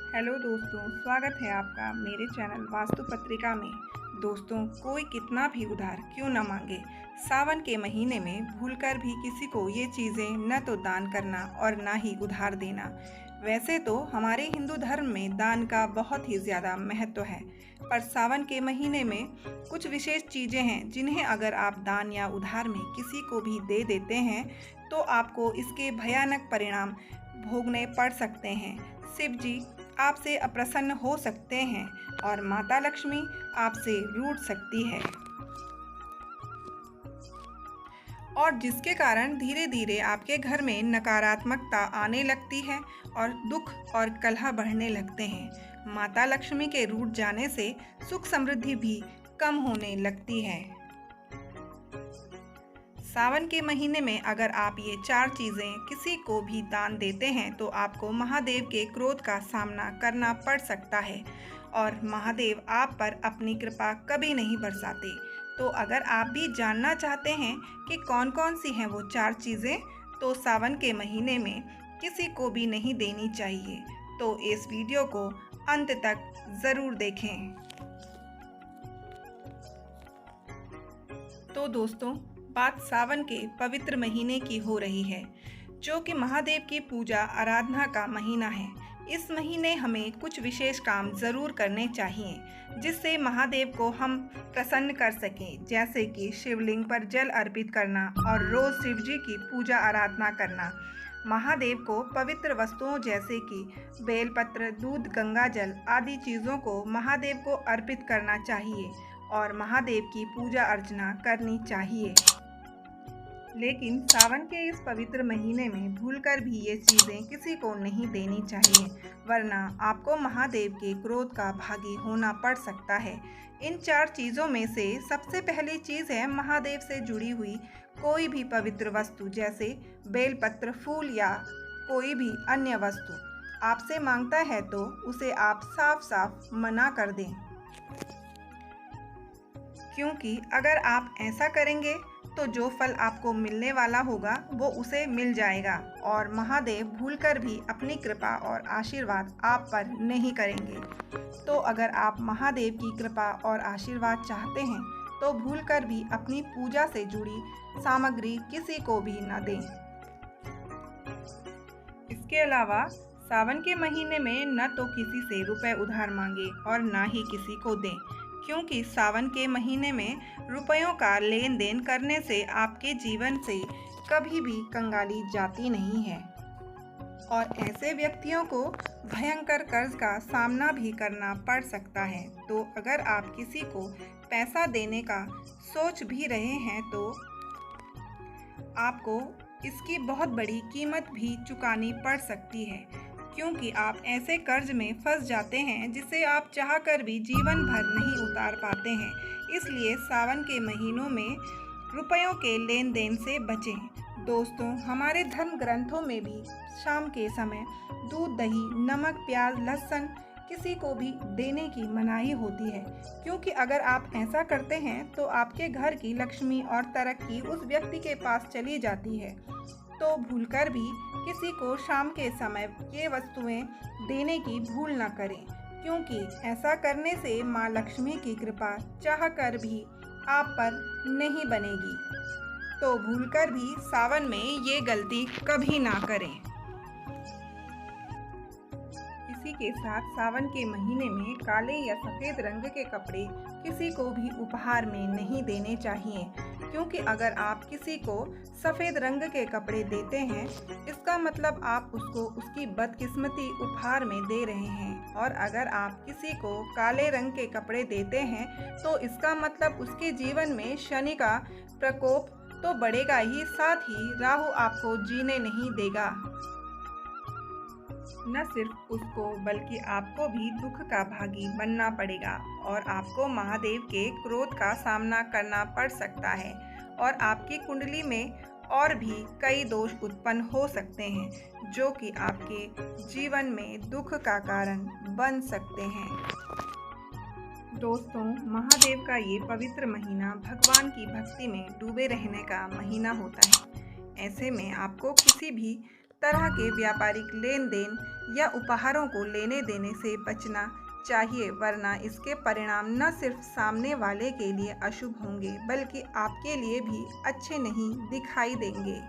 Hello दोस्तों, स्वागत है आपका मेरे चैनल वास्तु पत्रिका में। दोस्तों, कोई कितना भी उधार क्यों न मांगे, सावन के महीने में भूलकर भी किसी को ये चीज़ें न तो दान करना और ना ही उधार देना। वैसे तो हमारे हिंदू धर्म में दान का बहुत ही ज़्यादा महत्व है, पर सावन के महीने में कुछ विशेष चीज़ें हैं जिन्हें अगर आप दान या उधार में किसी को भी दे देते हैं तो आपको इसके भयानक परिणाम भोगने पड़ सकते हैं। शिव जी आपसे अप्रसन्न हो सकते हैं और माता लक्ष्मी आपसे रूठ सकती है, और जिसके कारण धीरे धीरे आपके घर में नकारात्मकता आने लगती है और दुख और कलह बढ़ने लगते हैं। माता लक्ष्मी के रूठ जाने से सुख समृद्धि भी कम होने लगती है। सावन के महीने में अगर आप ये 4 चीज़ें किसी को भी दान देते हैं तो आपको महादेव के क्रोध का सामना करना पड़ सकता है और महादेव आप पर अपनी कृपा कभी नहीं बरसाते। तो अगर आप भी जानना चाहते हैं कि कौन कौन सी हैं वो 4 चीज़ें, तो सावन के महीने में किसी को भी नहीं देनी चाहिए, तो इस वीडियो को अंत तक ज़रूर देखें। तो दोस्तों, बात सावन के पवित्र महीने की हो रही है, जो कि महादेव की पूजा आराधना का महीना है। इस महीने हमें कुछ विशेष काम ज़रूर करने चाहिए जिससे महादेव को हम प्रसन्न कर सकें, जैसे कि शिवलिंग पर जल अर्पित करना और रोज़ शिव जी की पूजा आराधना करना। महादेव को पवित्र वस्तुओं जैसे कि बेलपत्र, दूध, गंगा जल आदि चीज़ों को महादेव को अर्पित करना चाहिए और महादेव की पूजा अर्चना करनी चाहिए। लेकिन सावन के इस पवित्र महीने में भूलकर भी ये चीज़ें किसी को नहीं देनी चाहिए, वरना आपको महादेव के क्रोध का भागी होना पड़ सकता है। इन 4 चीज़ों में से सबसे पहली चीज़ है महादेव से जुड़ी हुई कोई भी पवित्र वस्तु, जैसे बेलपत्र, फूल या कोई भी अन्य वस्तु आपसे मांगता है तो उसे आप साफ साफ मना कर दें, क्योंकि अगर आप ऐसा करेंगे तो जो फल आपको मिलने वाला होगा वो उसे मिल जाएगा और महादेव भूलकर भी अपनी कृपा और आशीर्वाद आप पर नहीं करेंगे। तो अगर आप महादेव की कृपा और आशीर्वाद चाहते हैं तो भूलकर भी अपनी पूजा से जुड़ी सामग्री किसी को भी न दें। इसके अलावा सावन के महीने में न तो किसी से रुपए उधार मांगे और ना ही किसी को दें, क्योंकि सावन के महीने में रुपयों का लेन देन करने से आपके जीवन से कभी भी कंगाली जाती नहीं है और ऐसे व्यक्तियों को भयंकर कर्ज का सामना भी करना पड़ सकता है। तो अगर आप किसी को पैसा देने का सोच भी रहे हैं तो आपको इसकी बहुत बड़ी कीमत भी चुकानी पड़ सकती है, क्योंकि आप ऐसे कर्ज में फंस जाते हैं जिसे आप चाहकर भी जीवन भर नहीं उतार पाते हैं। इसलिए सावन के महीनों में रुपयों के लेन देन से बचें। दोस्तों, हमारे धर्म ग्रंथों में भी शाम के समय दूध, दही, नमक, प्याज, लहसुन किसी को भी देने की मनाही होती है, क्योंकि अगर आप ऐसा करते हैं तो आपके घर की लक्ष्मी और तरक्की उस व्यक्ति के पास चली जाती है। तो भूलकर भी किसी को शाम के समय ये वस्तुएं देने की भूल न करें, क्योंकि ऐसा करने से माँ लक्ष्मी की कृपा चाहकर भी आप पर नहीं बनेगी। तो भूलकर भी सावन में ये गलती कभी ना करें। इसी के साथ सावन के महीने में काले या सफ़ेद रंग के कपड़े किसी को भी उपहार में नहीं देने चाहिए, क्योंकि अगर आप किसी को सफ़ेद रंग के कपड़े देते हैं इसका मतलब आप उसको उसकी बदकिस्मती उपहार में दे रहे हैं, और अगर आप किसी को काले रंग के कपड़े देते हैं तो इसका मतलब उसके जीवन में शनि का प्रकोप तो बढ़ेगा ही, साथ ही राहु आपको जीने नहीं देगा। न सिर्फ उसको बल्कि आपको भी दुख का भागी बनना पड़ेगा और आपको महादेव के क्रोध का सामना करना पड़ सकता है और आपकी कुंडली में और भी कई दोष उत्पन्न हो सकते हैं जो कि आपके जीवन में दुख का कारण बन सकते हैं। दोस्तों, महादेव का ये पवित्र महीना भगवान की भक्ति में डूबे रहने का महीना होता है। ऐसे में आपको किसी भी तरह के व्यापारिक लेन देन या उपहारों को लेने देने से बचना चाहिए, वरना इसके परिणाम न सिर्फ सामने वाले के लिए अशुभ होंगे बल्कि आपके लिए भी अच्छे नहीं दिखाई देंगे।